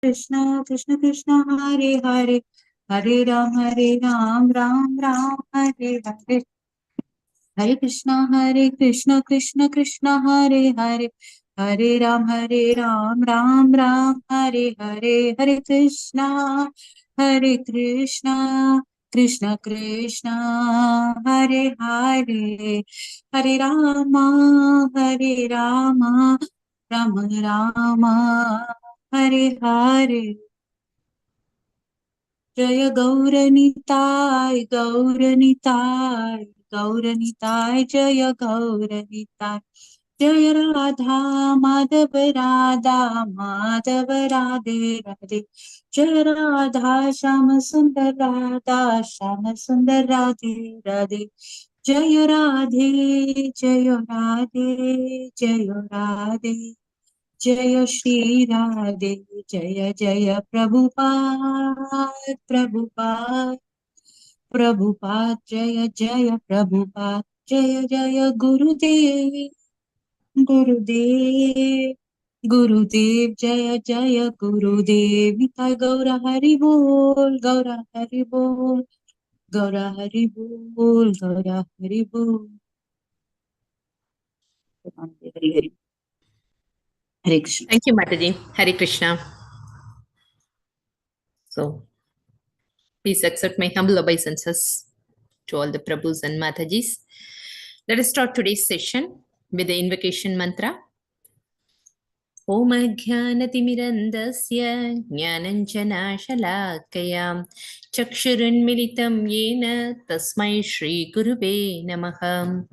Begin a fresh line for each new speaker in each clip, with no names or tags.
Krishna, Krishna Krishna, Hare Hare, Hare Ram, Ram Ram, Hare Hare. Hare Krishna, Krishna Krishna, Hare Hare, Hare Ram, Ram Ram, Hare Hare. Hare Krishna, Krishna Krishna, Hare Hare, Hare Rama, Rama Rama, Hare Hare. Jaya Gauranitai, Gauranitai, Gauranitai, Jaya Gauranitai. Jaya Radha, Madhava Radha, Madhava Radhe Radhe. Jaya Radha, Shama Sundar Radha, Shama Sundar Radhe Radhe. Jaya Radhe, Jaya Radhe, Jaya Radhe. Jaya Shri Radhe, Jaya Jaya Prabhupada, Prabhupada, Prabhupada, Jaya Jaya Prabhupada, Jaya Jaya Gurudev, Gurudev, Gurudev, Jaya Jaya Gurudev, Nitai Gaura Hari Bol, Gaura Hari Bol, Gaura Hari Bol, Gaura Hari Bol. Hare Krishna.
Thank you, Mataji. Hare Krishna. So, please accept my humble obeisances to all the Prabhus and Matajis. Let us start today's session with the invocation mantra. Om Ajnanatimirandasya Jnananjanashalakaya Chakshurunmilitam Yena Tasmai Shri Gurube Namaha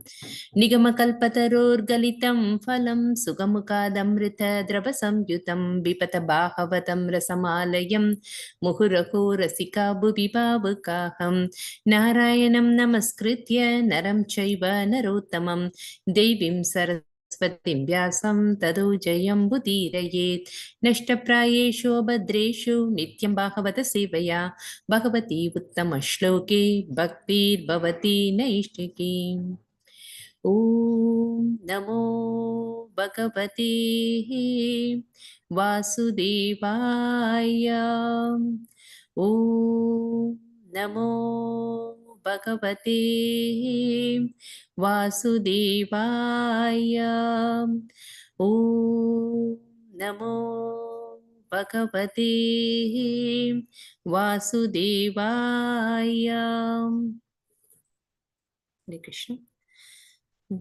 Nigamakalpatarorgalitam Phalam Sugamukadamrita Drabasamyutam Vipata Bhagavatam Rasamalayam Muhuraho Rasika Bhuvibhavukaham Narayanam Namaskritya Naram Chaiva Narottamam Devim Saraswati Swatim Vyasam Tadu Jayam Budhirayet Nashtaprayeshu Bhadreshu Nityam Bhagavata Sevaya Bhagavati Uttama Shloke Bhaktir Bhavati Naishtiki Om Namo Bhagavate Vasudevaya Om Namo Bhagavate Vasudevaya Om Namo Bhagavate Vasudevaya. Hare Krishna.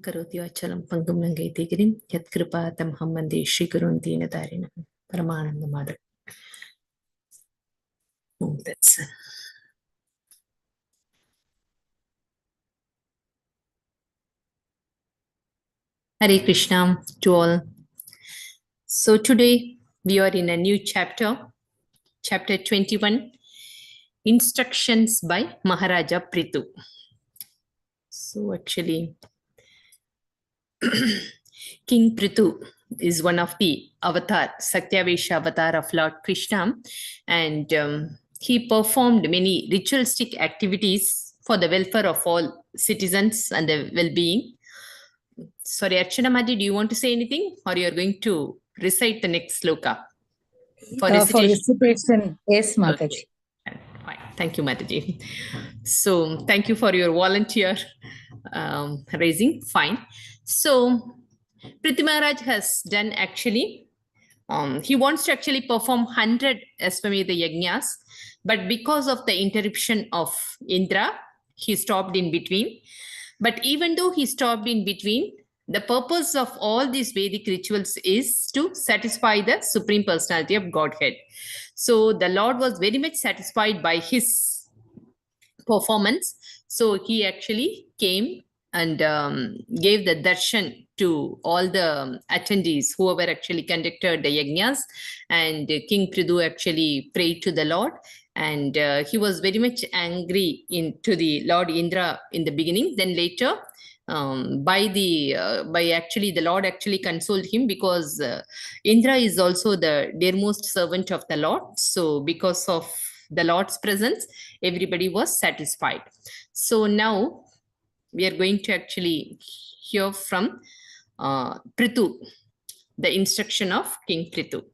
Karoti vachalam pangam langaiti girim yat kripatam ham vande Shri Gurun Deenadarinam Paramananda Madhav. That's Hare Krishna to all. So today we are in a new chapter, chapter 21, instructions by Maharaja Prithu. So actually, King Prithu is one of the avatar, Satyavesha avatar of Lord Krishna, and he performed many ritualistic activities for the welfare of all citizens and the well-being. Sorry, Archana Madi, do you want to say anything, or you are going to recite the next sloka for
recitation? Yes, Mataji.
Okay. Fine. Thank you, Mataji. So thank you for your volunteer raising. Fine. So Prithvi Maharaj has done actually, he wants to actually perform 100 Ashwamedha Yajnas, but because of the interruption of Indra, he stopped in between. But even though he stopped in between, the purpose of all these Vedic rituals is to satisfy the Supreme Personality of Godhead. So the Lord was very much satisfied by his performance. So he actually came and gave the darshan to all the attendees, whoever actually conducted the yajnas. And King Prithu actually prayed to the Lord. And he was very much angry to the Lord Indra in the beginning. Then later, by actually the Lord actually consoled him, because Indra is also the dearmost servant of the Lord. So because of the Lord's presence, everybody was satisfied. So now we are going to actually hear from Prithu, the instruction of King Prithu.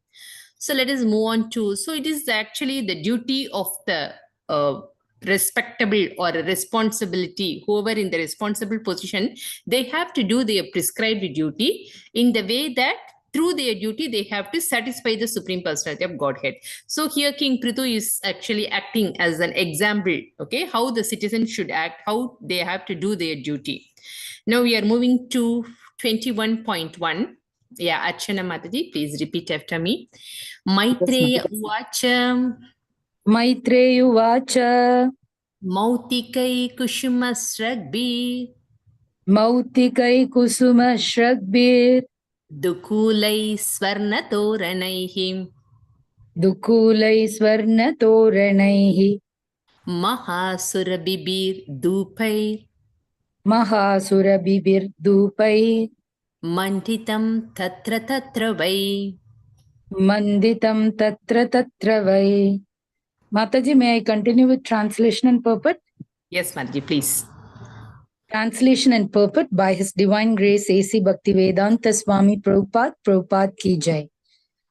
So let us move on to, so it is actually the duty of the respectable or responsibility, whoever in the responsible position, they have to do their prescribed duty in the way that through their duty, they have to satisfy the Supreme Personality of Godhead. So here King Prithu is actually acting as an example, okay, how the citizens should act, how they have to do their duty. Now we are moving to 21.1. Yeah, Archana Mataji, please repeat after me. Maitreya Uvacha
Maitreyuvacha
Mautikai Kushumasragbi
Mautikai Kusuma Shragbir
Dukulai Swarnatoranaihi
Dukulai Swarnatoranaihi
Mahasurabibir Dupai
Mahasurabibir Dupai
Manditam Tatra Tatra Vai.
Manditam Tatra Tatra Vai. Mataji, may I continue with translation and purport?
Yes, Mataji, please.
Translation and purport by His Divine Grace A.C. Bhaktivedanta Swami Prabhupada Ki Jai.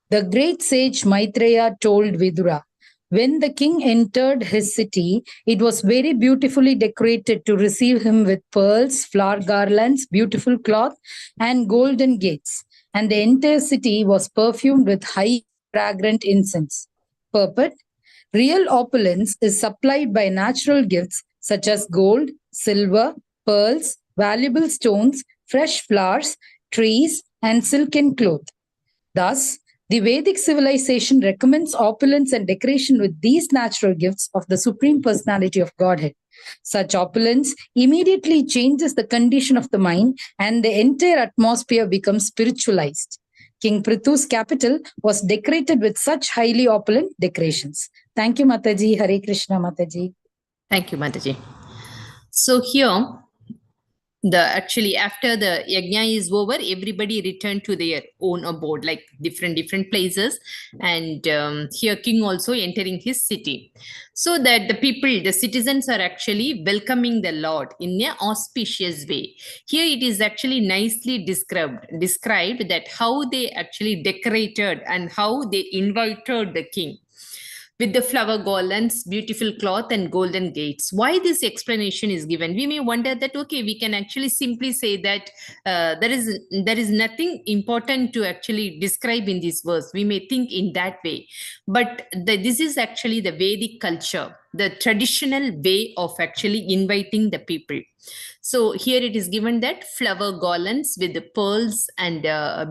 The great sage Maitreya told Vidura, when the king entered his city, it was very beautifully decorated to receive him with pearls, flower garlands, beautiful cloth, and golden gates. And the entire city was perfumed with high fragrant incense. Purport: real opulence is supplied by natural gifts such as gold, silver, pearls, valuable stones, fresh flowers, trees, and silken cloth. Thus, the Vedic civilization recommends opulence and decoration with these natural gifts of the Supreme Personality of Godhead. Such opulence immediately changes the condition of the mind and the entire atmosphere becomes spiritualized. King Prithu's capital was decorated with such highly opulent decorations. Thank you, Mataji. Hare Krishna, Mataji.
Thank you, Mataji. So here, actually after the yajna is over, everybody returned to their own abode, like different places, and here king also entering his city, so that the people, the citizens, are actually welcoming the Lord in an auspicious way. Here it is actually nicely described that how they actually decorated and how they invited the king with the flower garlands, beautiful cloth, and golden gates. Why this explanation is given? We may wonder that, okay, we can actually simply say that there is nothing important to actually describe in this verse. We may think in that way. But this is actually the Vedic culture, the traditional way of actually inviting the people. So here it is given that flower garlands with the pearls and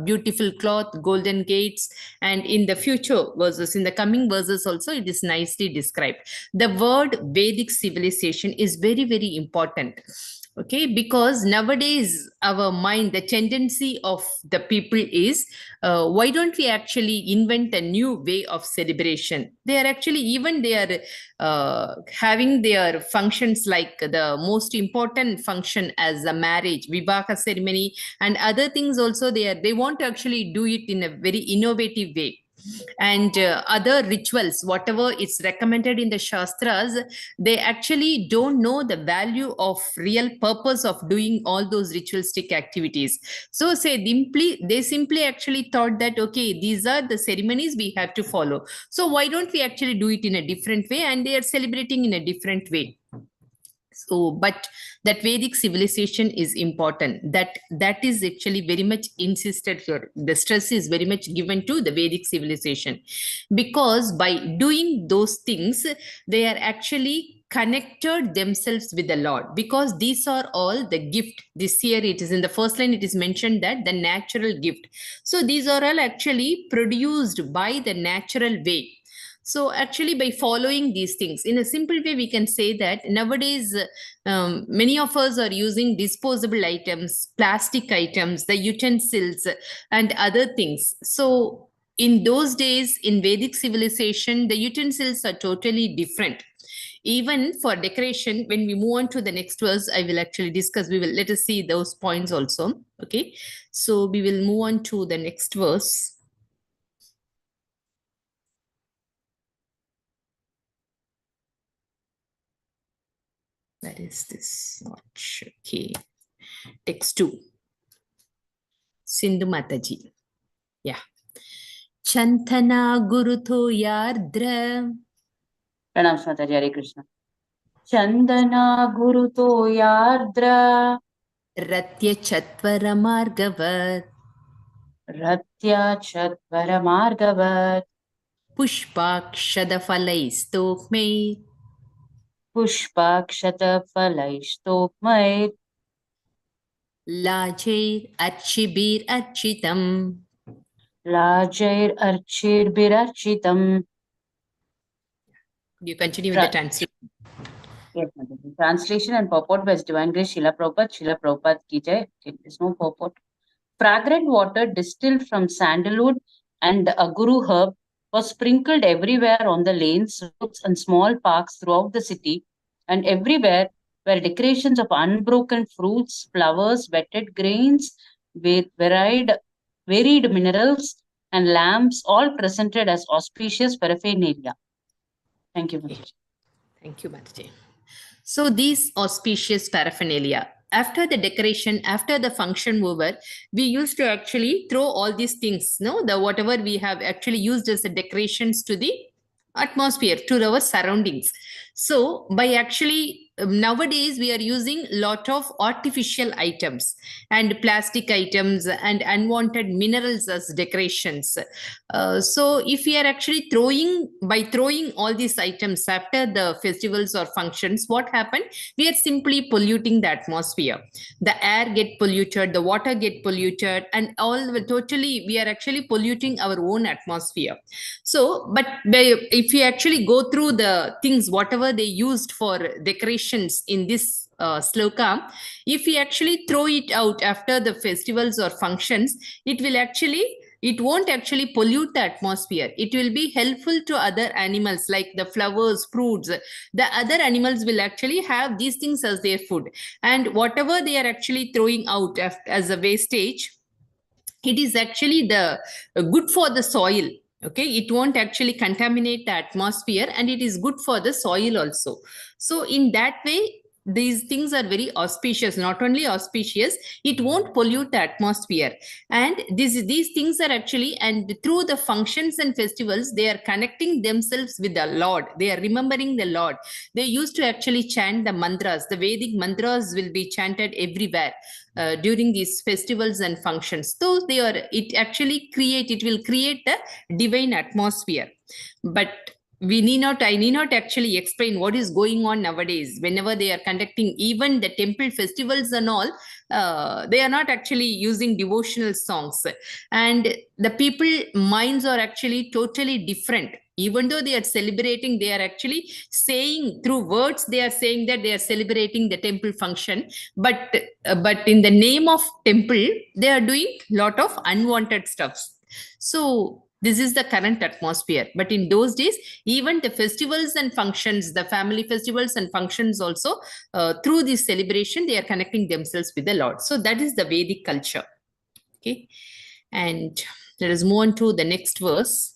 beautiful cloth, golden gates, and in the future verses, in the coming verses also, it is nicely described. The word Vedic civilization is very, very important. Okay, because nowadays our mind, the tendency of the people is, why don't we actually invent a new way of celebration? They are actually, even they are having their functions, like the most important function as a marriage, vivaha ceremony, and other things also. They want to actually do it in a very innovative way, and other rituals, whatever it's recommended in the shastras, they actually don't know the value of real purpose of doing all those ritualistic activities. So they simply actually thought that, okay, these are the ceremonies we have to follow, so why don't we actually do it in a different way, and they are celebrating in a different way. So, but that Vedic civilization is important. That is actually very much insisted here. The stress is very much given to the Vedic civilization, because by doing those things, they are actually connected themselves with the Lord, because these are all the gift. This year it is in the first line, it is mentioned that the natural gift. So these are all actually produced by the natural way. So actually, by following these things in a simple way, we can say that nowadays many of us are using disposable items, plastic items, the utensils, and other things. So in those days, in Vedic civilization, the utensils are totally different. Even for decoration, when we move on to the next verse, I will actually discuss. Let us see those points also. Okay, so we will move on to the next verse. That is this notch. Okay. Text 2. Sindhu Mataji. Yeah. Chantana Guruto Yardra
Pranam Mataji, Hare Krishna. Chandana Guruto Yardra
Ratya Chatvara Margavat
Ratya Chatvara Margavat
Pushpakshada Falai Stokmai
Pushpakshata Falaishtokmait
Lajair Archibir Architam.
Lajair Archir Birarchitam.
You continue with the translation.
Yes, Mataji. Translation and purport by His Divine Grace Srila Prabhupada. Srila Prabhupada ki jai. Okay, there's no purport. Fragrant water distilled from sandalwood and the aguru herb was sprinkled everywhere on the lanes, roads, and small parks throughout the city, and everywhere were decorations of unbroken fruits, flowers, wetted grains, with varied minerals, and lamps, all presented as auspicious paraphernalia. Thank you, Mataji.
Thank you, Mataji. So these auspicious paraphernalia, after the decoration, after the function over, we used to actually throw all these things, no, the whatever we have actually used as the decorations to the atmosphere, to our surroundings. So by actually nowadays we are using lot of artificial items and plastic items and unwanted minerals as decorations. So if we are actually throwing all these items after the festivals or functions, what happened? We are simply polluting the atmosphere. The air get polluted, the water get polluted, and totally we are actually polluting our own atmosphere. So but if you actually go through the things whatever they used for decorations in this sloka, if we actually throw it out after the festivals or functions, it won't actually pollute the atmosphere. It will be helpful to other animals like the flowers, fruits. The other animals will actually have these things as their food, and whatever they are actually throwing out as a wastage, it is actually the good for the soil. Okay, it won't actually contaminate the atmosphere, and it is good for the soil also. So in that way these things are very auspicious. Not only auspicious, it won't pollute the atmosphere, and these things are actually, and through the functions and festivals they are connecting themselves with the Lord. They are remembering the Lord. They used to actually chant the mantras. The Vedic mantras will be chanted everywhere during these festivals and functions. So it will create the divine atmosphere. But I need not actually explain what is going on nowadays. Whenever they are conducting even the temple festivals and all, they are not actually using devotional songs, and the people minds are actually totally different. Even though they are celebrating, they are actually saying through words, they are saying that they are celebrating the temple function, but in the name of temple they are doing lot of unwanted stuffs. So this is the current atmosphere. But in those days, even the festivals and functions, the family festivals and functions also, through this celebration they are connecting themselves with the Lord. So that is the Vedic culture. Okay, and let us move on to the next verse,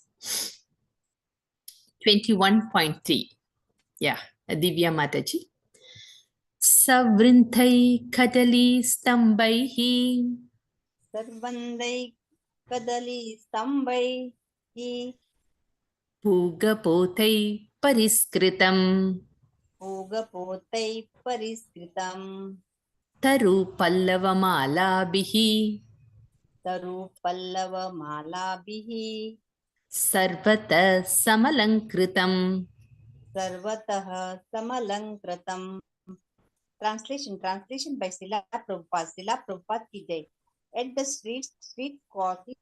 21.3. Yeah, Divya Mataji. Savrinthai Kadali Stambaihi
Sarvandai Kadali Stambai
Pugapotai Pariskritam
Bhogapotai Pariskritam
Taru Pallavamalabihi
Taru Pallava Malabihi
Sarvata Samalankritam.
Sarvataha Samalankritam. Translation by Srila Prabhupada ki jai. At the street crossing,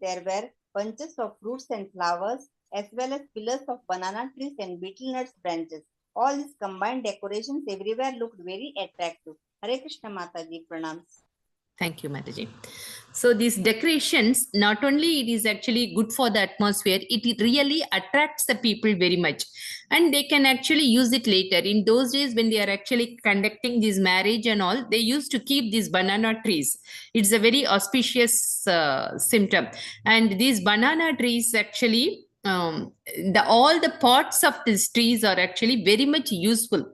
there were bunches of fruits and flowers, as well as pillars of banana trees and betel nuts branches. All these combined decorations everywhere looked very attractive. Hare Krishna Mataji, pranams.
Thank you, Mataji. So these decorations, not only it is actually good for the atmosphere, it really attracts the people very much. And they can actually use it later. In those days when they are actually conducting this marriage and all, they used to keep these banana trees. It's a very auspicious symptom. And these banana trees actually, all the parts of these trees are actually very much useful.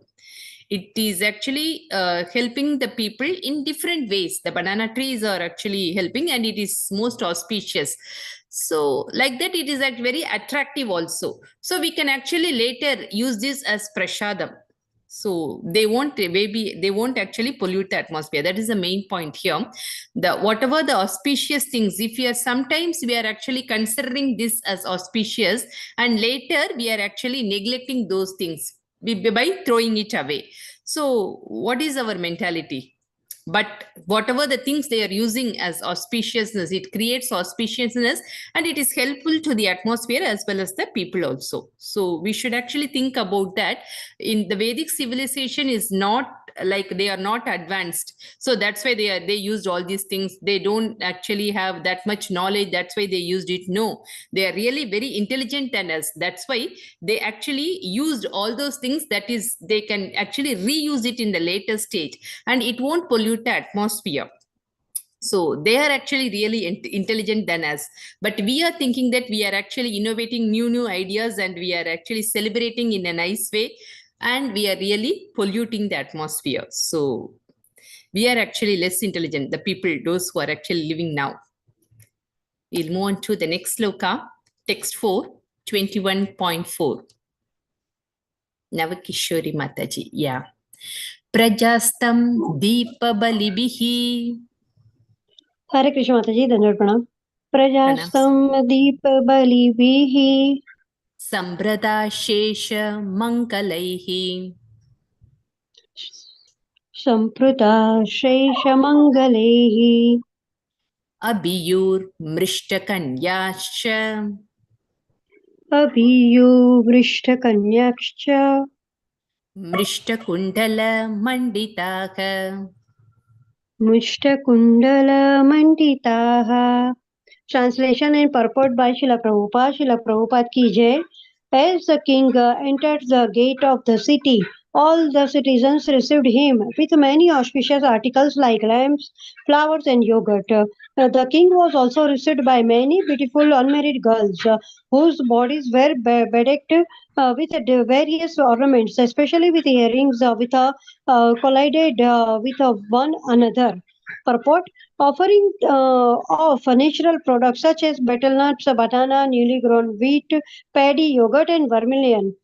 It is actually helping the people in different ways. The banana trees are actually helping, and it is most auspicious. So like that, it is very attractive also. So we can actually later use this as prasadam. So they won't actually pollute the atmosphere. That is the main point here. The whatever the auspicious things, if we are sometimes we are actually considering this as auspicious, and later we are actually neglecting those things by throwing it away. So what is our mentality? But whatever the things they are using as auspiciousness, it creates auspiciousness, and it is helpful to the atmosphere as well as the people also. So we should actually think about that. In the Vedic civilization is not like, they are not advanced, so that's why they used all these things. They don't actually have that much knowledge, that's why they used it. No, they are really very intelligent than us. That's why they actually used all those things, that is, they can actually reuse it in the later stage, and it won't pollute the atmosphere. So they are actually really intelligent than us, but we are thinking that we are actually innovating new ideas, and we are actually celebrating in a nice way, and we are really polluting the atmosphere. So we are actually less intelligent, the people, those who are actually living now. We'll move on to the next sloka, text 4, 21.4. Navakishori Mataji, yeah. Prajastam Deepa Balibihi.
हरे कृष्ण माता जी, धन्यवाद प्रणाम। प्रजास्तं दीप बलिभिः
Sambrata Shesha Mangalaihi.
सम्पृता शेषमङ्गलैः
Abhiyur Mrishtakanyascha
अभियुवृष्टकन्याश्च
Mrishtakundala Manditaka.
मुष्टकुण्डलमण्डिताः। Translation and purport by Srila Prabhupada. Srila Prabhupada ki jai. As the king entered the gate of the city, all the citizens received him with many auspicious articles like lamps, flowers, and yogurt. The king was also received by many beautiful unmarried girls whose bodies were bedecked with various ornaments, especially with earrings collided with one another. Purport: offering of natural products such as betel nuts, banana, newly grown wheat, paddy, yogurt, and vermilion,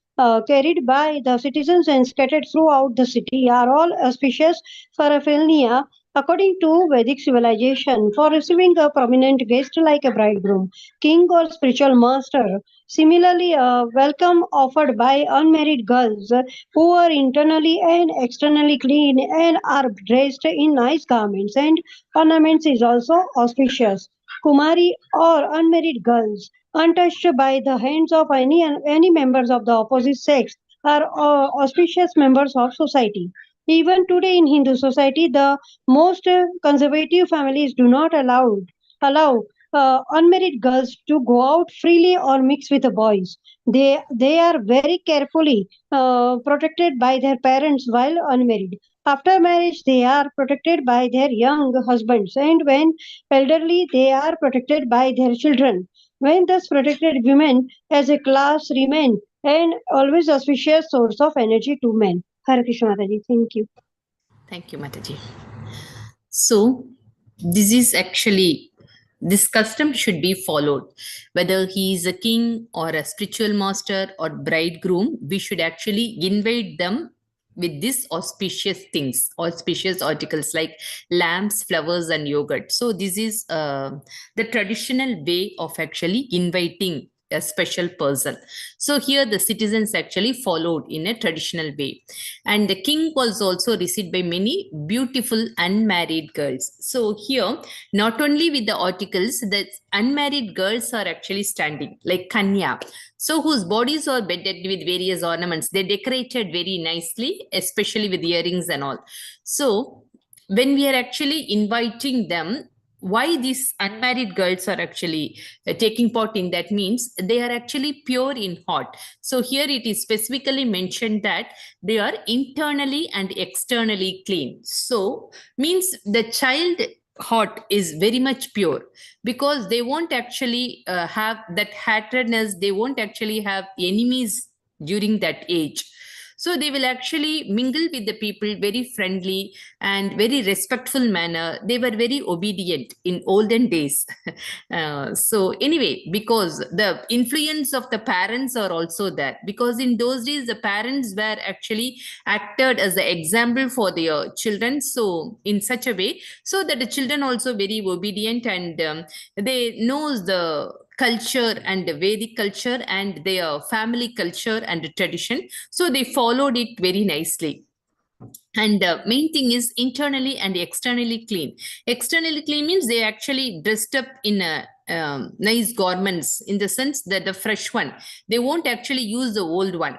carried by the citizens and scattered throughout the city, are all auspicious paraphernalia according to Vedic civilization for receiving a prominent guest like a bridegroom, king, or spiritual master. Similarly, a welcome offered by unmarried girls who are internally and externally clean and are dressed in nice garments and ornaments is also auspicious. Kumari or unmarried girls, untouched by the hands of any members of the opposite sex, are auspicious members of society. Even today in Hindu society, the most conservative families do not allow unmarried girls to go out freely or mix with the boys. They are very carefully protected by their parents while unmarried. After marriage, they are protected by their young husbands, and when elderly, they are protected by their children. When thus protected, women as a class remain an always auspicious source of energy to men. Hare Krishna Mataji, thank you.
Thank you, Mataji. So this is actually, this custom should be followed. Whether he is a king or a spiritual master or bridegroom, we should actually invite them with these auspicious things, auspicious articles like lamps, flowers, and yogurt. So this is the traditional way of actually inviting a special person. So here the citizens actually followed in a traditional way. And the king was also received by many beautiful unmarried girls. So here, not only with the articles, the unmarried girls are actually standing like Kanya. So whose bodies are bedded with various ornaments. They decorated very nicely, especially with earrings and all. So when we are actually inviting them, why these unmarried girls are actually taking part in that means they are actually pure in heart. So here it is specifically mentioned that they are internally and externally clean. So means the child heart is very much pure, because they won't actually have that hatredness, they won't actually have enemies during that age. So they will actually mingle with the people very friendly and very respectful manner. They were very obedient in olden days. So anyway, because the influence of the parents are also there, because in those days the parents were actually acted as the example for their children, so in such a way so that the children also very obedient, and they knows the culture and the Vedic culture and their family culture and tradition, so they followed it very nicely. And the main thing is internally and externally clean. Externally clean means they actually dressed up in a nice garments, in the sense that the fresh one, they won't actually use the old one.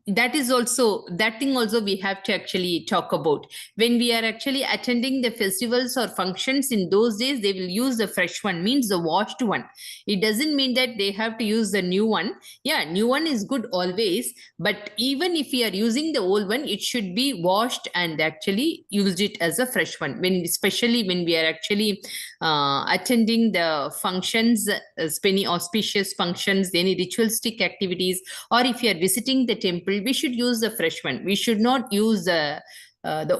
That is also, that thing also we have to actually talk about. When we are actually attending the festivals or functions in those days, they will use the fresh one, means the washed one. It doesn't mean that they have to use the new one. Yeah, new one is good always, but even if we are using the old one, it should be washed and actually used it as a fresh one, when especially when we are actually attending the functions, any auspicious functions, any ritualistic activities, or if you are visiting the temple, we should use the fresh one. We should not use the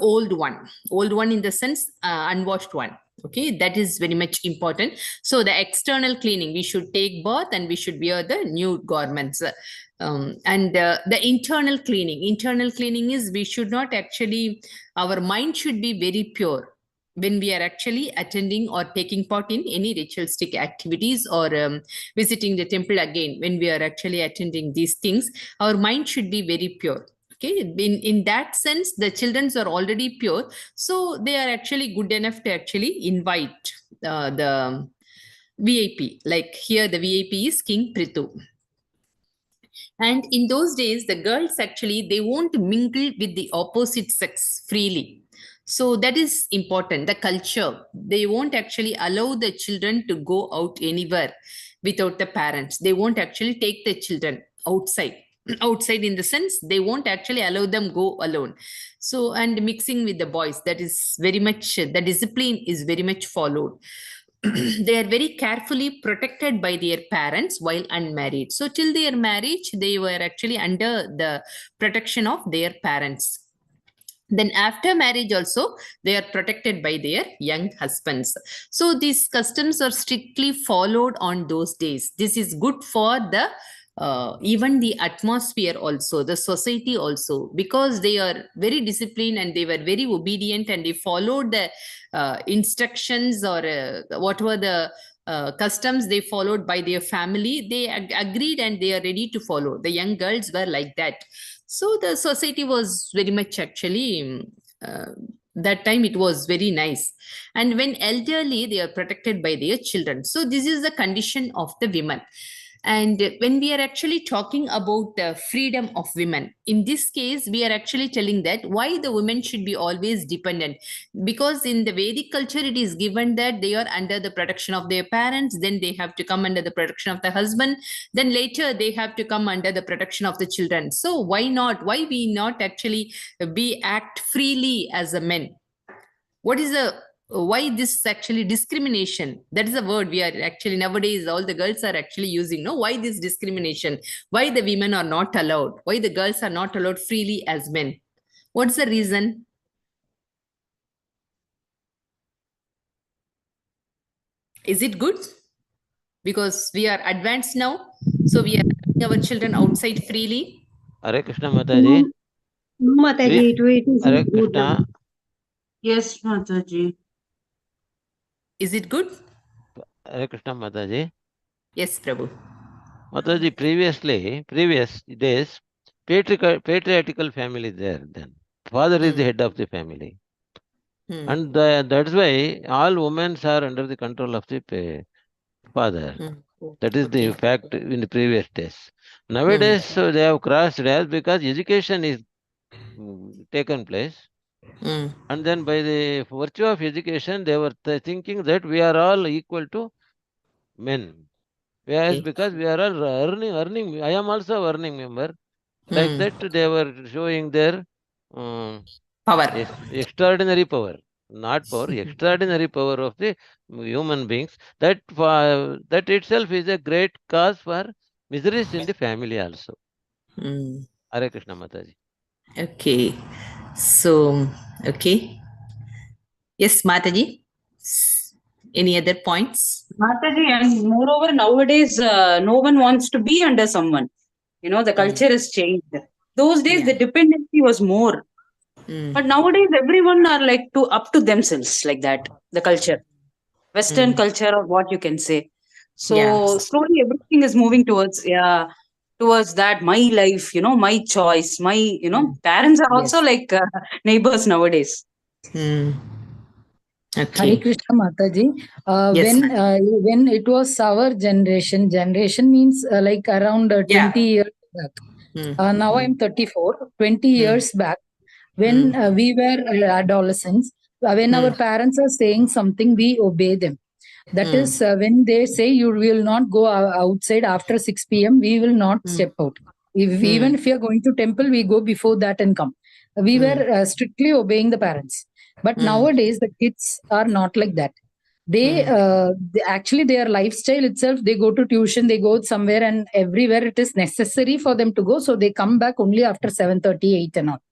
old one in the sense unwashed one. Okay, that is very much important. So the external cleaning, we should take bath and we should wear the new garments. And the internal cleaning is we should not actually, our mind should be very pure when we are actually attending or taking part in any ritualistic activities, or visiting the temple. Again, when we are actually attending these things, our mind should be very pure. Okay, in that sense, the children are already pure, so they are actually good enough to actually invite the VIP. Like here, the VIP is King Prithu. And in those days, the girls actually, they won't mingle with the opposite sex freely. So that is important. The culture, they won't actually allow the children to go out anywhere without the parents. They won't actually take the children outside. Outside in the sense, they won't actually allow them go alone. So, and mixing with the boys, that is very much, the discipline is very much followed. They are very carefully protected by their parents while unmarried. So till their marriage, they were actually under the protection of their parents. Then after marriage also, they are protected by their young husbands. So these customs are strictly followed on those days. This is good for the even the atmosphere also, the society also, because they are very disciplined and they were very obedient and they followed the instructions, or whatever the customs they followed by their family, they agreed and they are ready to follow. The young girls were like that. So the society was very much actually, that time it was very nice. And when elderly, they are protected by their children. So this is the condition of the women. And when we are actually talking about the freedom of women, in this case, we are actually telling that why the women should be always dependent. Because in the Vedic culture, it is given that they are under the protection of their parents, then they have to come under the protection of the husband, then later they have to come under the protection of the children. So why not? Why we not actually be act freely as a men? What is the, why this actually discrimination? That is a word we are actually nowadays all the girls are actually using. No, why this discrimination? Why the women are not allowed? Why the girls are not allowed freely as men? What's the reason? Is it good? Because we are advanced now, so we are letting our children outside freely.
Hare Krishna Mataji.
No, Mataji, it is
Hare
good.
Krishna.
Yes, Mataji.
Is it good?
Hare Krishna Mataji.
Yes, Prabhu.
Mataji, previous days, patriarchal family there then. Father is the head of the family. And that's why all women are under the control of the father. That is the fact in the previous days. Nowadays, so they have crossed that because education is taken place. And then by the virtue of education, they were thinking that we are all equal to men. Whereas because we are all earning, I am also earning member. Like that, they were showing their
power.
Extraordinary power. Not power, extraordinary power of the human beings. That itself is a great cause for miseries in the family also. Hare Krishna Mataji.
Okay. So, okay. Yes, Mataji. Any other points?
Mataji, and moreover, nowadays, no one wants to be under someone. The culture has changed. Those days, the
Yeah.
dependency was more.
Mm.
But nowadays, everyone are like up to themselves, like that. The culture, Western
Mm.
culture, or what you can say.
Yeah.
So slowly, everything is moving towards that. My life, my choice. My,
Mm.
parents are also
Yes.
like neighbors nowadays.
Mm.
Hare
Okay.
Krishna Mataji.
Yes, Mataji.
When it was our generation means like around
Yeah.
20 years back.
Mm.
Now
Mm.
I'm 34. 20
Mm.
years back, when
Mm.
we were adolescents, when our
Mm.
parents are saying something, we obey them. That
Mm.
is, when they say you will not go outside after 6 p.m., we will not
Mm.
step out. Even
Mm.
if we are going to temple, we go before that and come. We were
Mm.
strictly obeying the parents. But
Mm.
nowadays, the kids are not like that.
Mm.
Actually, their lifestyle itself, they go to tuition, they go somewhere, and everywhere it is necessary for them to go. So they come back only after 7:38 and all.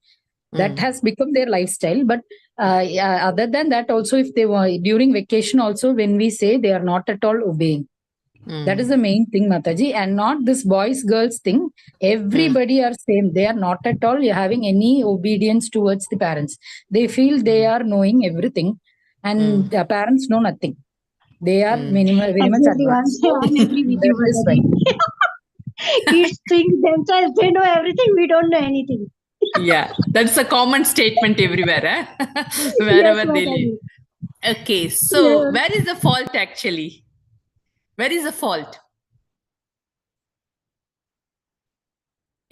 That
Mm.
has become their lifestyle. But yeah, other than that, also, if they were during vacation, also, when we say, they are not at all obeying. That is
Mm.
the main thing, Mataji, and not this boys girls thing.
Mm.
Everybody are same. They are not at all having any obedience towards the parents. They feel they are knowing everything,
Mm.
and the parents know nothing. They are
Mm.
very much
Exactly,
advanced.
I'm agree with you,
That is why.
Mataji. Kids think themselves they know everything, we don't know anything.
Yeah, that's a common statement everywhere, eh?
Yes,
Wherever they live.
Mataji.
Okay, so
Yeah.
where is the fault actually? Where is the fault?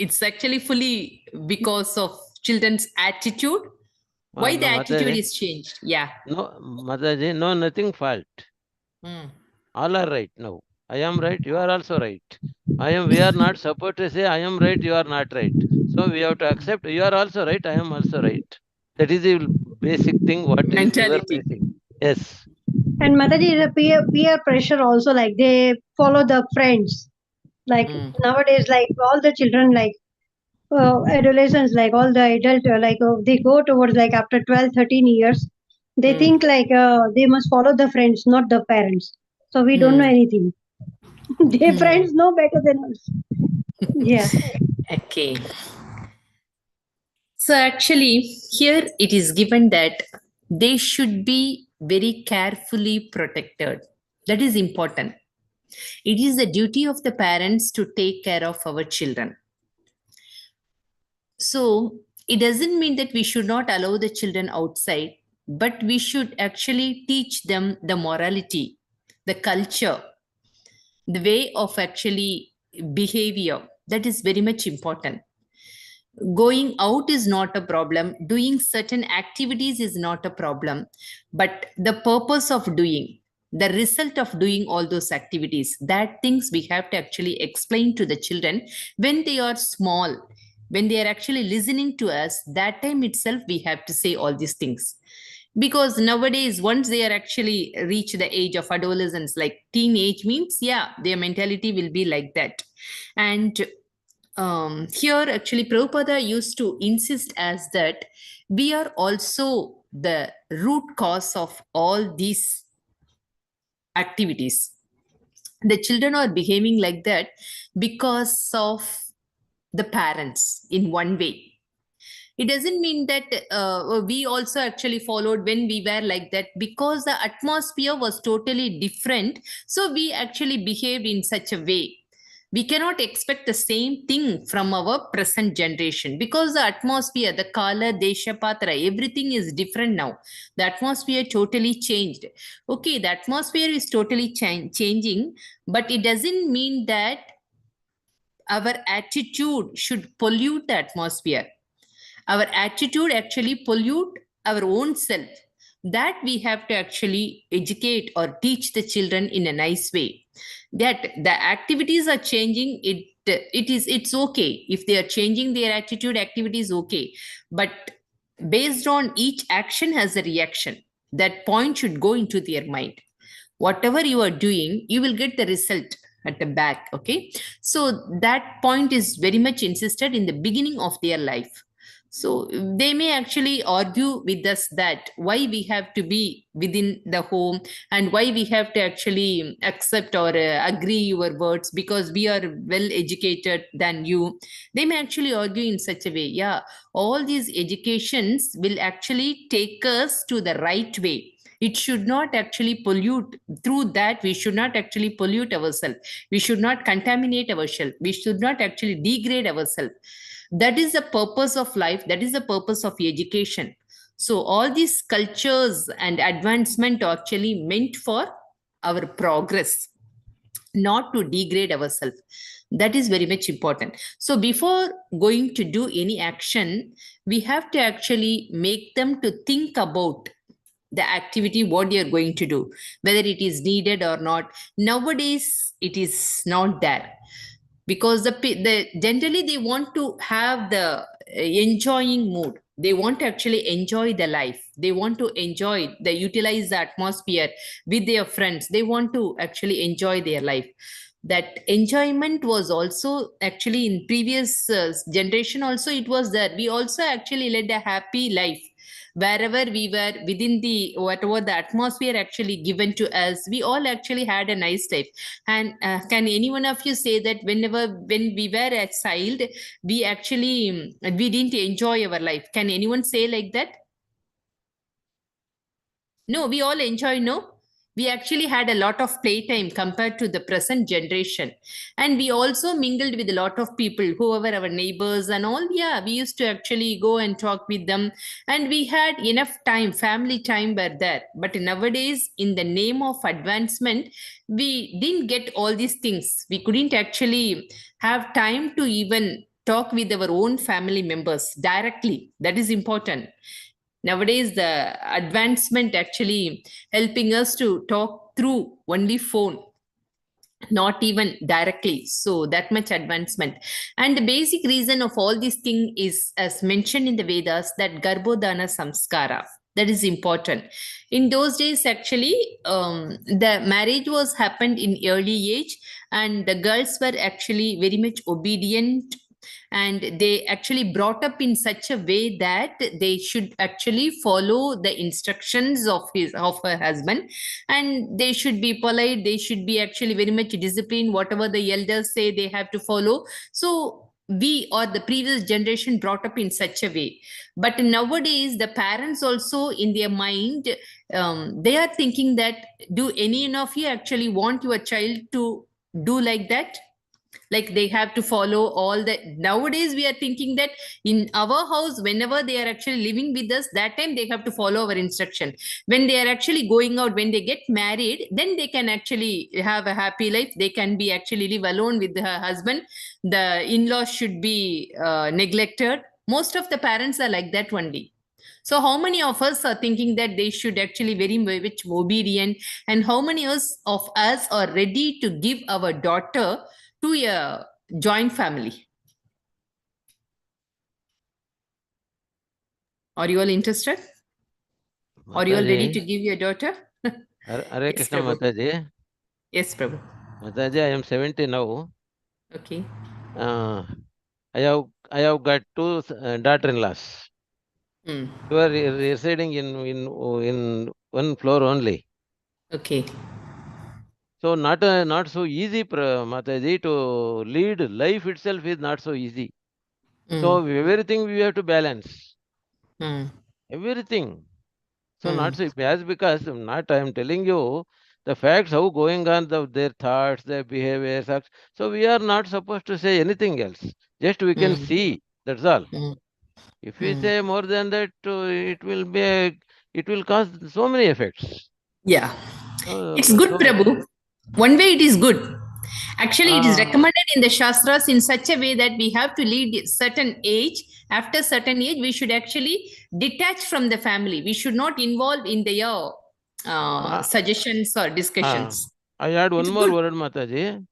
It's actually fully because of children's attitude. Why the
No,
attitude
Mataji.
is changed? Yeah.
No, Mataji, no, nothing fault.
Mm.
All are right now. I am right, you are also right. We are not supposed to say I am right, you are not right. So we have to accept you are also right, I am also right. That is the basic thing, what is you are
Mentality.
facing. Yes.
And Mataji, the peer pressure also, like they follow the friends. Like
Mm.
nowadays, like all the children, like adolescents, like all the adult, they go towards like after 12, 13 years, they
Mm.
think like they must follow the friends, not the parents. So we don't know
Mm.
anything. Their
Mm.
friends know better than us. Yeah.
Okay. So actually, here it is given that they should be very carefully protected. That is important. It is the duty of the parents to take care of our children. So it doesn't mean that we should not allow the children outside, but we should actually teach them the morality, the culture, the way of actually behavior. That is very much important. Going out is not a problem, doing certain activities is not a problem, but the purpose of doing, the result of doing all those activities, that things we have to actually explain to the children when they are small, when they are actually listening to us. That time itself we have to say all these things, because nowadays once they are actually reach the age of adolescence, like teenage means, yeah, their mentality will be like that. And here actually Prabhupada used to insist as that we are also the root cause of all these activities. The children are behaving like that because of the parents in one way. It doesn't mean that we also actually followed when we were like that, because the atmosphere was totally different. So we actually behaved in such a way. We cannot expect the same thing from our present generation, because the atmosphere, the color, desha, patra, everything is different now. The atmosphere totally changed. Okay, the atmosphere is totally changing, but it doesn't mean that our attitude should pollute the atmosphere. Our attitude actually pollute our own self. That we have to actually educate or teach the children in a nice way, that the activities are changing. It's okay if they are changing their attitude, activity is okay, but based on each action has a reaction. That point should go into their mind. Whatever you are doing, you will get the result at the back. Okay, so that point is very much insisted in the beginning of their life. So they may actually argue with us that why we have to be within the home and why we have to actually accept or agree your words because we are well educated than you. They may actually argue in such a way, yeah, all these educations will actually take us to the right way. It should not actually pollute. Through that, we should not actually pollute ourselves. We should not contaminate ourselves. We should not actually degrade ourselves. That is the purpose of life. That is the purpose of education. So all these cultures and advancement are actually meant for our progress, not to degrade ourselves. That is very much important. So before going to do any action, we have to actually make them to think about the activity what you're going to do, whether it is needed or not. Nowadays it is not there, because the generally they want to have the enjoying mood. They want to actually enjoy the life. They want to enjoy the utilize the atmosphere with their friends. They want to actually enjoy their life. That enjoyment was also actually in previous generation also it was there. We also actually led a happy life wherever we were within the whatever the atmosphere actually given to us. We all actually had a nice life. And can any one of you say that when we were a child, we actually we didn't enjoy our life? Can anyone say like that? No, we all enjoy, no? We actually had a lot of playtime compared to the present generation. And we also mingled with a lot of people, whoever our neighbors and all. Yeah, we used to actually go and talk with them. And we had enough time, family time were there. But nowadays, in the name of advancement, we didn't get all these things. We couldn't actually have time to even talk with our own family members directly. That is important. Nowadays the advancement actually helping us to talk through only phone, not even directly. So that much advancement. And the basic reason of all these thing is, as mentioned in the Vedas, that garbhodana samskara, that is important. In those days actually, the marriage was happened in early age, and the girls were actually very much obedient, and they actually brought up in such a way that they should actually follow the instructions of her husband, and they should be polite. They should be actually very much disciplined. Whatever the elders say, they have to follow. So we or the previous generation brought up in such a way. But nowadays the parents also in their mind, they are thinking that, do any of you actually want your child to do like that? Like they have to follow all the. Nowadays we are thinking that in our house, whenever they are actually living with us, that time they have to follow our instruction. When they are actually going out, when they get married, then they can actually have a happy life. They can be actually live alone with her husband. The in-laws should be neglected. Most of the parents are like that only. So how many of us are thinking that they should actually very much obedient, and how many of us are ready to give our daughter to a joint family? Are you all interested? Are you all ready to give your daughter?
Hare
Yes,
Krishna
Prabhu.
Mataji.
Yes, Prabhu.
Mataji, I am 70 now.
Okay.
I have got two daughter-in-laws.
Hmm.
You are residing in one floor only.
Okay.
So not so easy, Mataji, to lead. Life itself is not so easy. So everything we have to balance. Everything. So not so as because not I am telling you the facts how going on their thoughts, their behaviors. So we are not supposed to say anything else. Just we can see. That's all. If we say more than that, it will cause so many effects.
Yeah. It's good, Prabhu. One way it is good. Actually, it is recommended in the Shastras in such a way that we have to lead certain age. After certain age, we should actually detach from the family. We should not involve in their suggestions or discussions.
I add one
It's
more
good.
word, Mataji.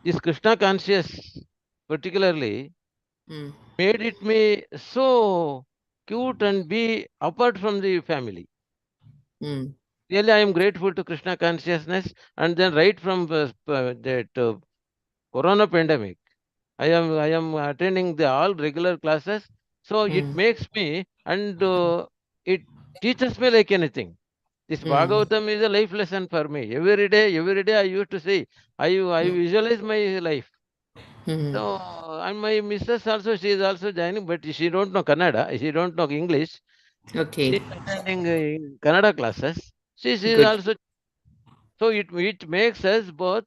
This Krishna conscious, particularly, made it me so cute and be apart from the family. Really, I am grateful to Krishna consciousness. And then right from that Corona pandemic, I am attending the all regular classes So it makes me, and it teaches me like anything. This Bhagavatam is a life lesson for me. Every day I used to say, I visualize my life. So, and my missus also, she is also joining, but she don't know Kannada, she don't know English. She
Okay.
is attending Kannada classes. She is
Good.
also, so it makes us both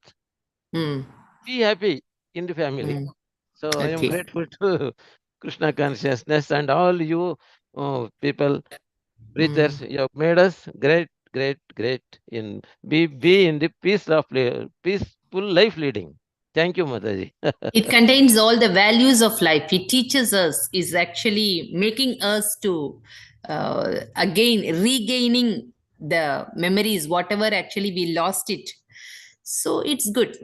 be happy in the family. So I am
Okay.
grateful to Krishna consciousness and all you people, preachers. You have made us great, great, great in be in the peaceful life leading. Thank you, Mataji.
It contains all the values of life. It teaches us, is actually making us to again regaining the memories, whatever actually we lost it. So it's good.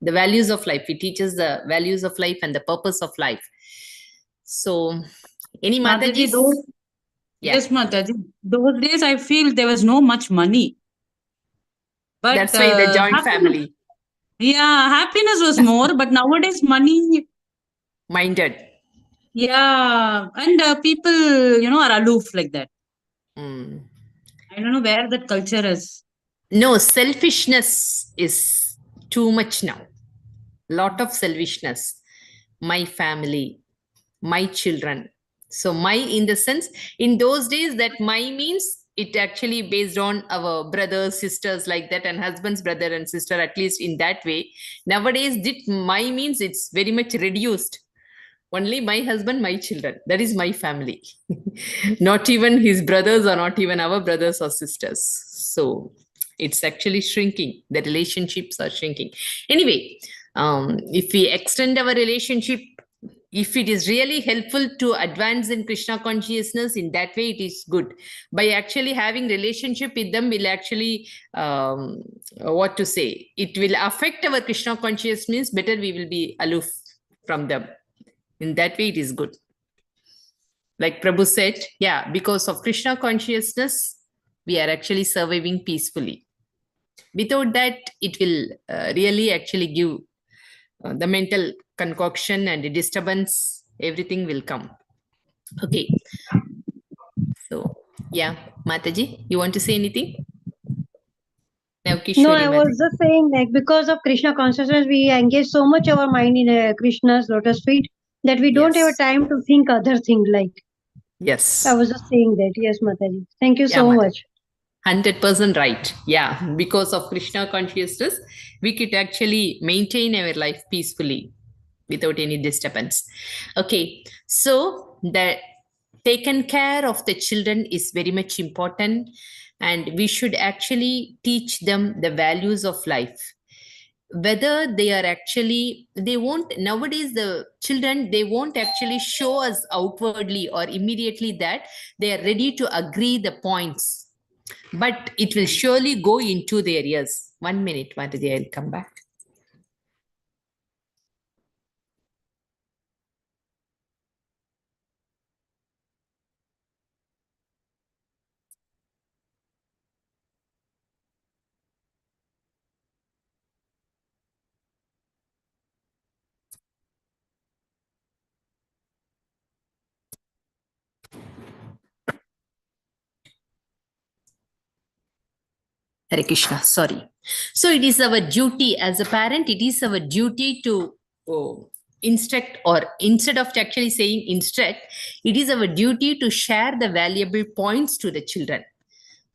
The values of life. It teaches the values of life and the purpose of life. So, any
Mataji,
Matajis?
those,
Yeah.
yes, Mataji. Those days I feel there was no much money. But
That's why the joint family.
Yeah, happiness was more, but nowadays money.
Minded.
Yeah, and people, are aloof like that. I don't know where that culture is.
No, selfishness is too much now. Lot of selfishness. My family, my children. So my, in the sense, in those days, that my means it actually based on our brothers, sisters, like that, and husband's brother and sister, at least in that way. Nowadays, my means it's very much reduced. Only my husband, my children. That is my family. Not even his brothers, or not even our brothers or sisters. So it's actually shrinking. The relationships are shrinking. Anyway, if we extend our relationship, if it is really helpful to advance in Krishna consciousness, in that way it is good. By actually having relationship with them will actually, what to say, it will affect our Krishna consciousness, means better we will be aloof from them. In that way it is good. Like Prabhu said, yeah, because of Krishna consciousness, we are actually surviving peacefully. Without that, it will really actually give the mental concoction and the disturbance, everything will come. Okay. So, yeah, Mataji, you want to say anything? Now,
No,
Kishori
I
Mataji.
was just saying, like, because of Krishna consciousness, we engage so much our mind in Krishna's lotus feet that we don't have
Yes.
a time to think other things. Like, I
Yes.
was just saying that. Yes, Mataji. Thank you
Yeah,
so
Mataji.
much.
100% right. Yeah, because of Krishna consciousness, we could actually maintain our life peacefully without any disturbance. Okay, so the taken care of the children is very much important, and we should actually teach them the values of life. Whether they are actually, they won't, nowadays the children, they won't actually show us outwardly or immediately that they are ready to agree the points, but it will surely go into their ears. 1 minute, Mataji, I'll come back. Hare Krishna, sorry. So it is our duty as a parent, it is our duty to instruct, or instead of actually saying instruct, it is our duty to share the valuable points to the children.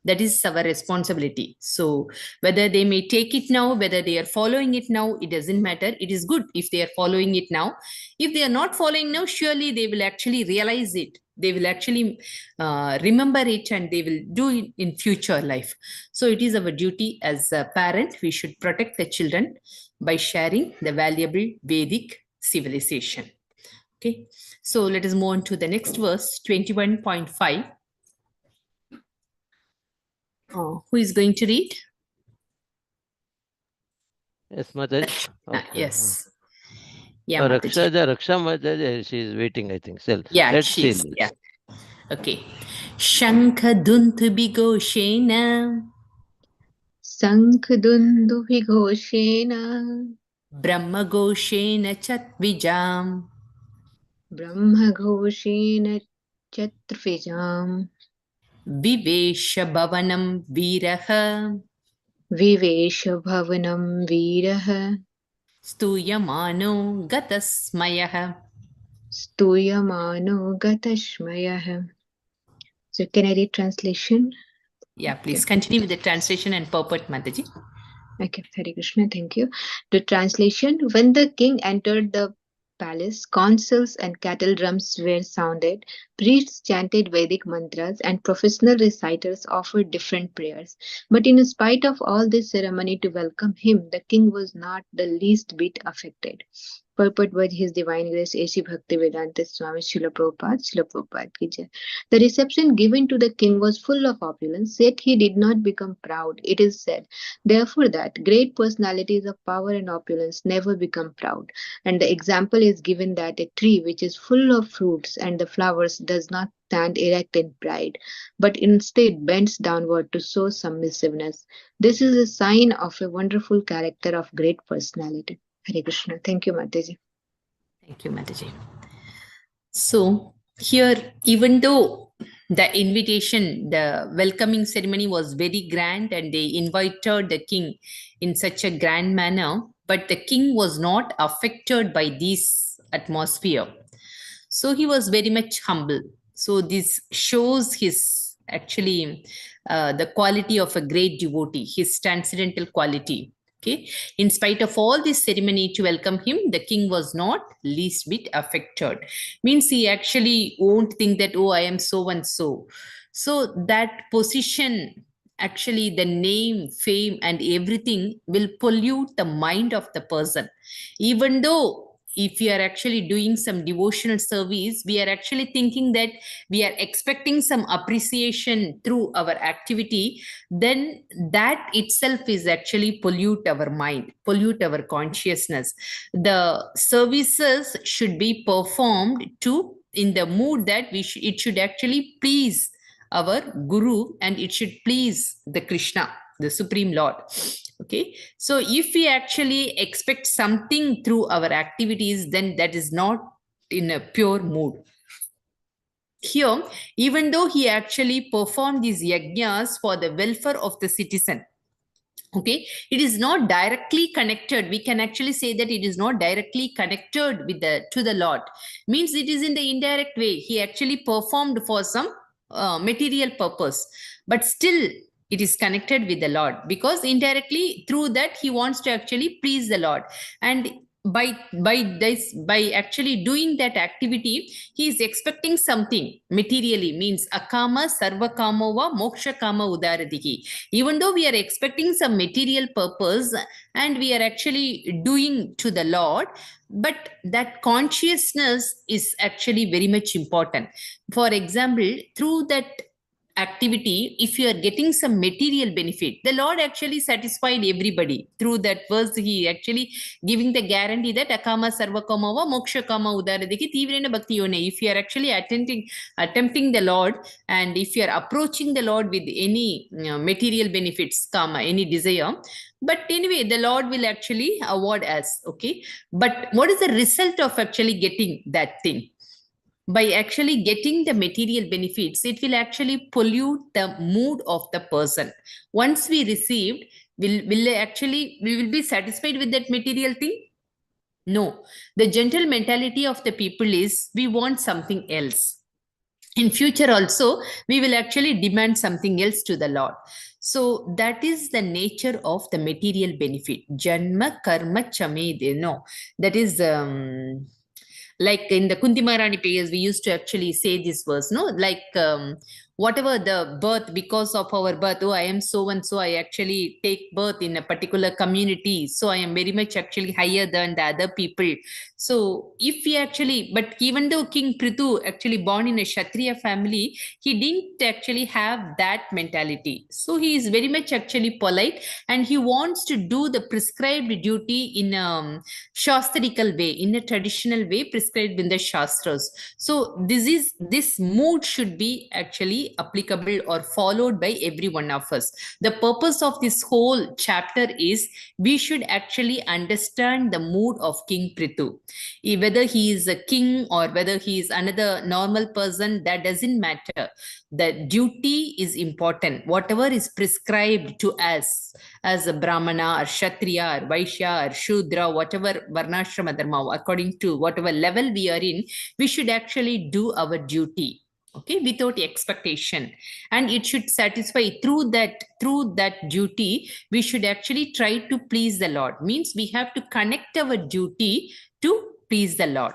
That is our responsibility. So whether they may take it now, whether they are following it now, it doesn't matter. It is good if they are following it now. If they are not following now, surely they will actually realize it. They will actually remember it, and they will do it in future life. So it is our duty as a parent. We should protect the children by sharing the valuable Vedic civilization. Okay. So let us move on to the next verse, 21.5. Who is going to read?
Yes, Mataji. Okay.
Yes. Yeah, Mataji.
Raksha Mataji, she is waiting, I think. So
Yeah,
let's see.
she's, yeah. Okay. Shankha Duntu Bigoshena
शङ्खदुन्दुभिघोषेण
Brahma Goshena Chatvijam
ब्रह्मघोषेण चतुर्विजाम्
विवेश भवनं वीरः
विवेश भवनं वीरः
स्तूयमानो गतस्मयः.
स्तूयमानो गतश्मयः. So can I read translation?
Yeah, please continue with the translation and purport, Mataji.
Okay, Hare Krishna, thank you. The translation: when the king entered the palace, consuls and cattle drums were sounded, priests chanted Vedic mantras, and professional reciters offered different prayers. But in spite of all this ceremony to welcome him, the king was not the least bit affected. Purport by His Divine Grace A.C. Bhaktivedanta Swami Srila Prabhupada ki jai. The reception given to the king was full of opulence, yet he did not become proud. It is said, therefore, that great personalities of power and opulence never become proud. And the example is given that a tree which is full of fruits and the flowers does not stand erect in pride, but instead bends downward to show submissiveness. This is a sign of a wonderful character of great personality. Hare Krishna. Thank you, Mataji.
Thank you, Mataji. So here, even though the invitation, the welcoming ceremony was very grand and they invited the king in such a grand manner, but the king was not affected by this atmosphere. So he was very much humble. So this shows his actually the quality of a great devotee, his transcendental quality. Okay, in spite of all this ceremony to welcome him, the king was not least bit affected. Means he actually won't think that, oh, I am so and so. So that position, actually the name, fame and everything will pollute the mind of the person. Even though if we are actually doing some devotional service, we are actually thinking that we are expecting some appreciation through our activity, then that itself is actually pollute our mind, pollute our consciousness. The services should be performed to in the mood that it should actually please our guru and it should please the Krishna, the Supreme Lord. Okay, so if we actually expect something through our activities, then that is not in a pure mood. Here, even though he actually performed these yajnas for the welfare of the citizen, okay, it is not directly connected. We can actually say that it is not directly connected with to the Lord. Means it is in the indirect way. He actually performed for some material purpose, but still it is connected with the Lord, because indirectly through that he wants to actually please the Lord. And by actually doing that activity, he is expecting something materially. Means akama sarva kamo va moksha kama udaradihi. Even though we are expecting some material purpose and we are actually doing to the Lord, but that consciousness is actually very much important. For example, through that activity, if you are getting some material benefit, the Lord actually satisfied everybody. Through that verse, he actually giving the guarantee that akama sarva kama va moksha kama udaradiki tivrena bhakti yone. If you are actually attempting the Lord, and if you are approaching the Lord with any material benefits, kama, any desire, but anyway, the Lord will actually award us. Okay, but what is the result of actually getting that thing? By actually getting the material benefits, it will actually pollute the mood of the person. Once we received, we will be satisfied with that material thing? No. The gentle mentality of the people is we want something else. In future also, we will actually demand something else to the Lord. So that is the nature of the material benefit. Janma karma chamedeno. That is like in the Kunti Maharani prayers, we used to actually say this verse, no? Like whatever the birth, because of our birth, oh, I am so and so, I actually take birth in a particular community, so I am very much actually higher than the other people. So if we actually, but even though King Prithu actually born in a Kshatriya family, he didn't actually have that mentality. So he is very much actually polite and he wants to do the prescribed duty in a shastrical way, in a traditional way prescribed in the Shastras. So this mood should be actually actually applicable or followed by every one of us. The purpose of this whole chapter is we should actually understand the mood of King Prithu. Whether he is a king or whether he is another normal person, that doesn't matter. The duty is important. Whatever is prescribed to us as a Brahmana or Kshatriya or Vaishya or Shudra, whatever Varnashrama Dharma, according to whatever level we are in, we should actually do our duty, okay, without expectation. And it should satisfy through that duty. We should actually try to please the Lord. Means we have to connect our duty to please the Lord.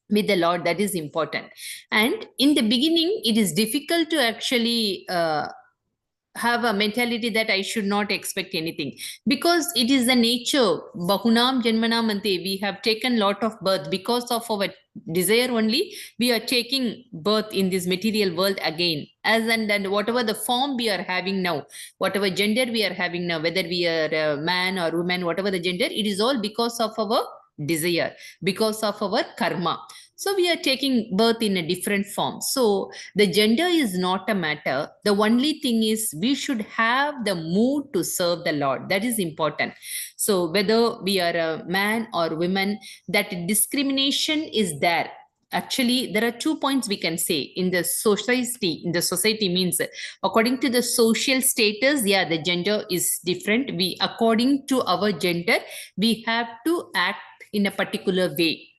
With the Lord, that is important. And in the beginning, it is difficult to actually have a mentality that I should not expect anything, because it is the nature. Bahunam Janmanam Ante, we have taken lot of birth because of our desire only. We are taking birth in this material world again, as and whatever the form we are having now, whatever gender we are having now, whether we are a man or woman, whatever the gender, it is all because of our desire, because of our karma. So we are taking birth in a different form. So the gender is not a matter. The only thing is we should have the mood to serve the Lord. That is important. So whether we are a man or woman, that discrimination is there. Actually, there are 2 points we can say in the society. In the society means according to the social status, yeah, the gender is different. We, according to our gender, we have to act in a particular way.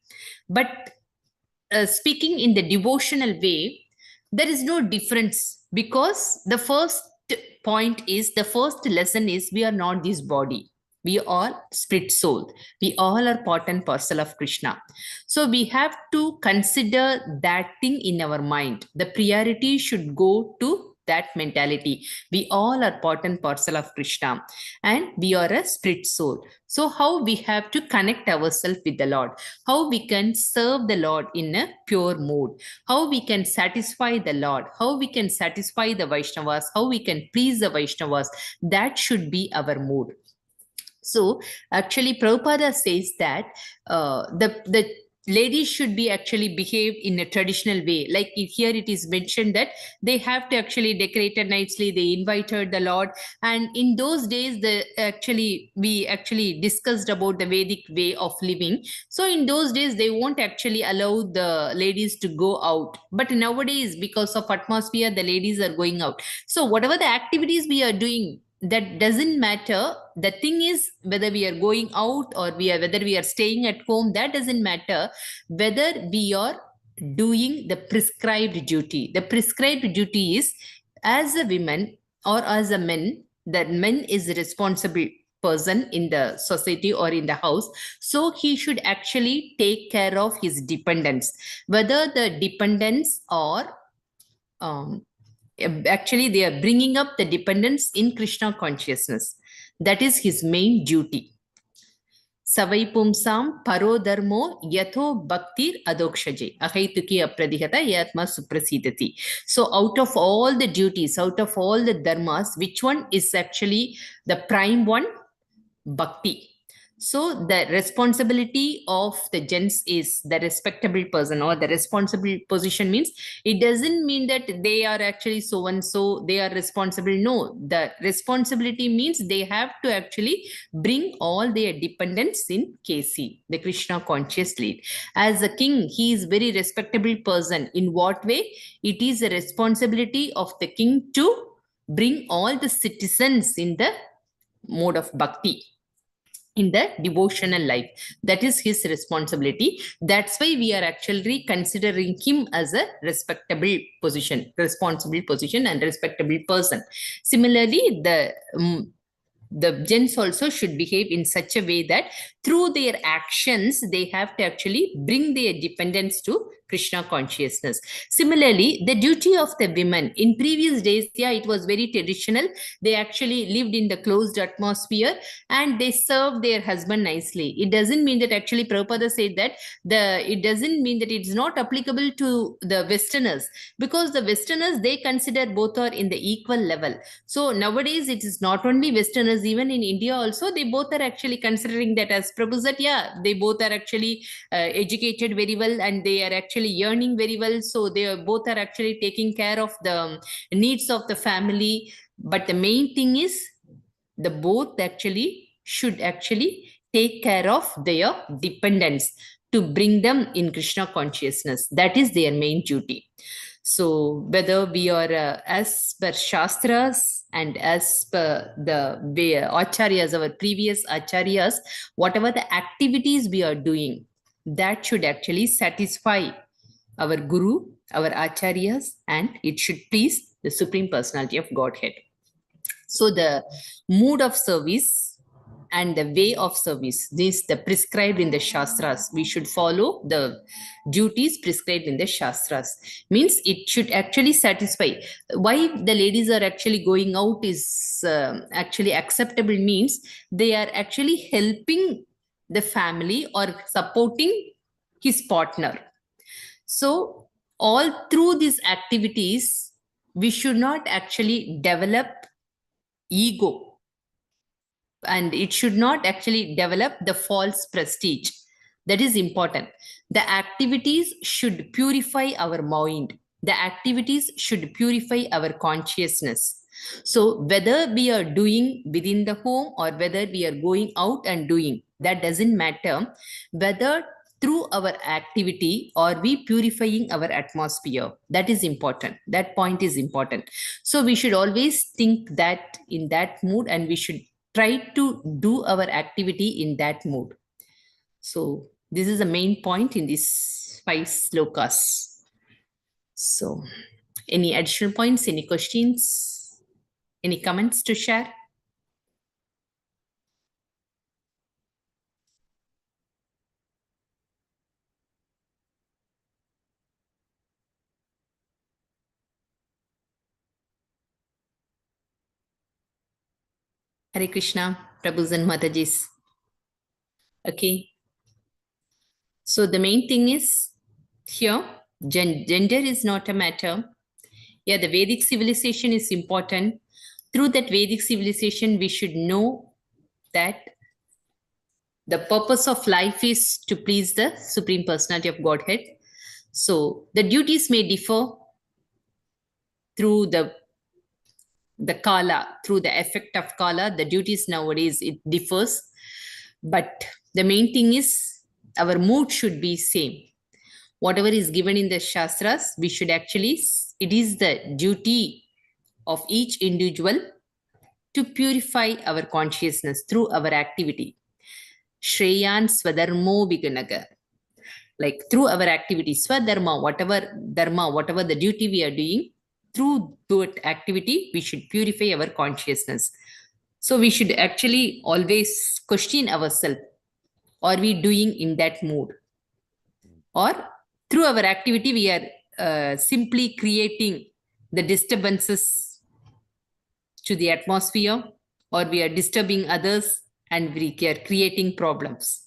But speaking in the devotional way, there is no difference, because the first point is, the first lesson is, we are not this body. We are spirit soul. We all are part and parcel of Krishna. So we have to consider that thing in our mind. The priority should go to that mentality. We all are part and parcel of Krishna, and we are a spirit soul. So how we have to connect ourselves with the Lord, how we can serve the Lord in a pure mood, how we can satisfy the Lord, how we can satisfy the Vaishnavas, how we can please the Vaishnavas, that should be our mood. So actually Prabhupada says that the ladies should be actually behave in a traditional way. Like if here it is mentioned that they have to actually decorate nicely, they invited the Lord. And in those days, we actually discussed about the Vedic way of living. So in those days, they won't actually allow the ladies to go out. But nowadays, because of atmosphere, the ladies are going out. So whatever the activities we are doing, that doesn't matter. The thing is, whether we are going out or whether we are staying at home, that doesn't matter. Whether we are doing the prescribed duty. The prescribed duty is, as a woman or as a man, that man is a responsible person in the society or in the house. So he should actually take care of his dependents, whether the dependents are actually they are bringing up the dependence in Krishna consciousness. That is his main duty. Savai pumsam paro dharmo yatho bhaktir adokshaje ahaituki apradihata yatma suprasidati. So out of all the duties, out of all the dharmas, which one is actually the prime one? Bhakti. So the responsibility of the gents is the respectable person, or the responsible position means, it doesn't mean that they are actually so and so, they are responsible. No, the responsibility means they have to actually bring all their dependents in KC, the Krishna conscious lead. As a king, he is very respectable person. In what way? It is a responsibility of the king to bring all the citizens in the mode of bhakti, in the devotional life. That is his responsibility. That's why we are actually considering him as a respectable position, responsible position and respectable person. Similarly, the gents also should behave in such a way that through their actions, they have to actually bring their dependence to Krishna consciousness. Similarly, the duty of the women in previous days, yeah, it was very traditional. They actually lived in the closed atmosphere and they served their husband nicely. It doesn't mean that actually Prabhupada said that it doesn't mean that it's not applicable to the Westerners, because the Westerners, they consider both are in the equal level. So nowadays, it is not only Westerners, even in India also, they both are actually considering that as Prabhu said, yeah, they both are actually educated very well and they are actually actually earning very well, so they are both are actually taking care of the needs of the family. But the main thing is the both actually should actually take care of their dependents to bring them in Krishna consciousness. That is their main duty. So whether we are as per Shastras and as per the Acharyas, our previous Acharyas, whatever the activities we are doing, that should actually satisfy our Guru, our Acharyas, and it should please the Supreme Personality of Godhead. So the mood of service and the way of service, this the prescribed in the Shastras. We should follow the duties prescribed in the Shastras. Means it should actually satisfy. Why the ladies are actually going out is actually acceptable, means they are actually helping the family or supporting his partner. So all through these activities, we should not actually develop ego, and it should not actually develop the false prestige. That is important. The activities should purify our mind. The activities should purify our consciousness. So whether we are doing within the home or whether we are going out and doing, that doesn't matter. Whether through our activity or we purifying our atmosphere, that is important. That point is important. So we should always think that in that mood, and we should try to do our activity in that mood. So this is the main point in these 5 slokas. So any additional points, any questions, any comments to share? Hare Krishna, Prabhus and Matajis. Okay. So the main thing is here, gender is not a matter. Yeah, the Vedic civilization is important. Through that Vedic civilization, we should know that the purpose of life is to please the Supreme Personality of Godhead. So the duties may differ through the Kala, through the effect of Kala. The duties nowadays, it differs. But the main thing is our mood should be same. Whatever is given in the Shastras, we should actually, it is the duty of each individual to purify our consciousness through our activity. Shreyan Swadharmo Viganaga. Like through our activity, Swadharma, whatever the duty we are doing, through that activity, we should purify our consciousness. So we should actually always question ourselves. Are we doing in that mood? Or through our activity, we are simply creating the disturbances to the atmosphere, or we are disturbing others and we are creating problems.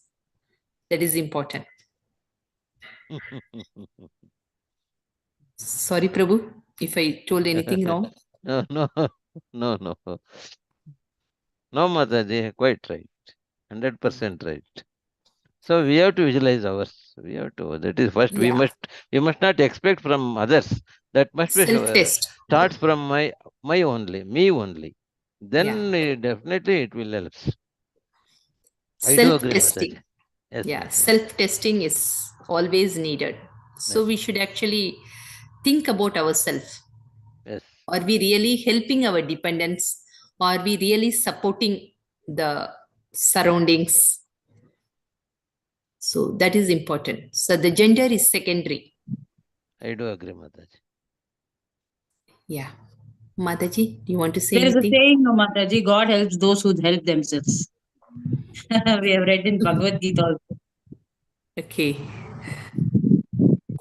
That is important. Sorry, Prabhu, if I told anything wrong.
No. No, Mataji, quite right. 100% right. So we have to visualize ours. We have to. That is first.
Yeah.
We must not expect from others. That must be
Self-test.
starts from my only, me only. Then definitely it will help. I do agree with that.
Yes, yeah, self-testing is always needed. So we should actually think about ourselves.
Yes.
Are we really helping our dependents? Are we really supporting the surroundings? So that is important. So the gender is secondary.
I do agree, Mataji.
Yeah. Mataji, do you want to say
There is
anything?
a saying, no, Mataji, God helps those who help themselves. We have read in Bhagavad Gita also.
Okay.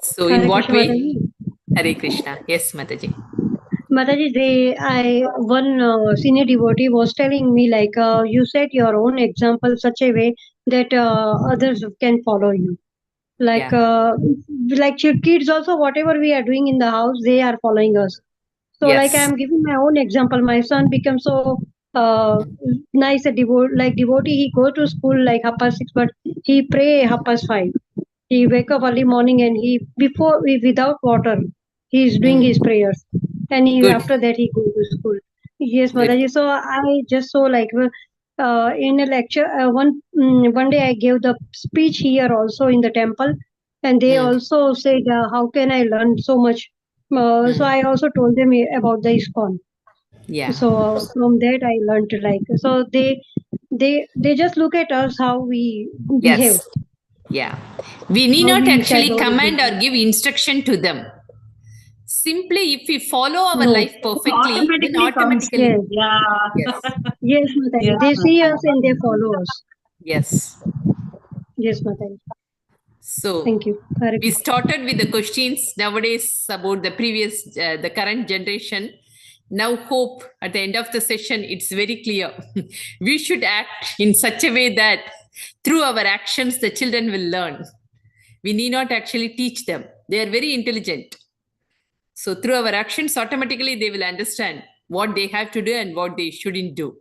So
Hare
in what
Krishna,
way?
Mataji.
Hare Krishna. Yes, Mataji.
Mataji, one senior devotee was telling me, like, you set your own example such a way that others can follow you. Like, like kids also, whatever we are doing in the house, they are following us. So, like, I am giving my own example. My son becomes so nice a devotee. He go to school like 6:30, but he pray 5:30. He wake up early morning and without water, he is doing his prayers, and
Good.
after that he go to school. Yes,
Good.
Mataji. So I just saw like in a lecture one day I gave the speech here also in the temple, and they also said how can I learn so much. So I also told them about the ISKCON.
Yeah.
So from that I learned like so they just look at us how we behave.
Yes. Yeah. We need
How
not
we
actually
carry on
command
with
or give instruction to them. Simply, if we follow our
no.
life perfectly, then
Automatically comes.
automatically.
Yes.
Yes.
Yes, Mataji.
Yeah.
They see us and they follow us.
Yes.
Yes, Mataji.
So
Thank you. Hare
we
Krishna.
started with the questions nowadays about the current generation. Now, hope at the end of the session, it's very clear. We should act in such a way that through our actions, the children will learn. We need not actually teach them. They are very intelligent. So through our actions, automatically they will understand what they have to do and what they shouldn't do.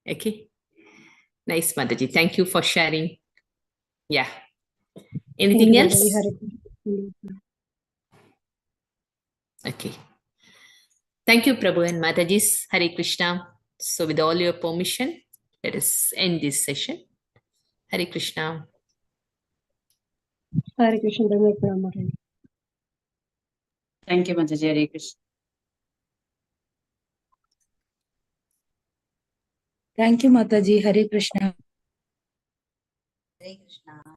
Okay. Nice, Mataji. Thank you for sharing. Yeah.
Thank
Anything
you,
else?
Mataji. Hare Krishna.
Okay. Thank you, Prabhu and Matajis. Hare Krishna. So with all your permission, let us end this session. Hare Krishna.
Hare Krishna. Dhamma Pranam, Mataji.
Thank you, Mataji. Hare Krishna.
Thank you, Mataji. Hare Krishna.
Hare Krishna.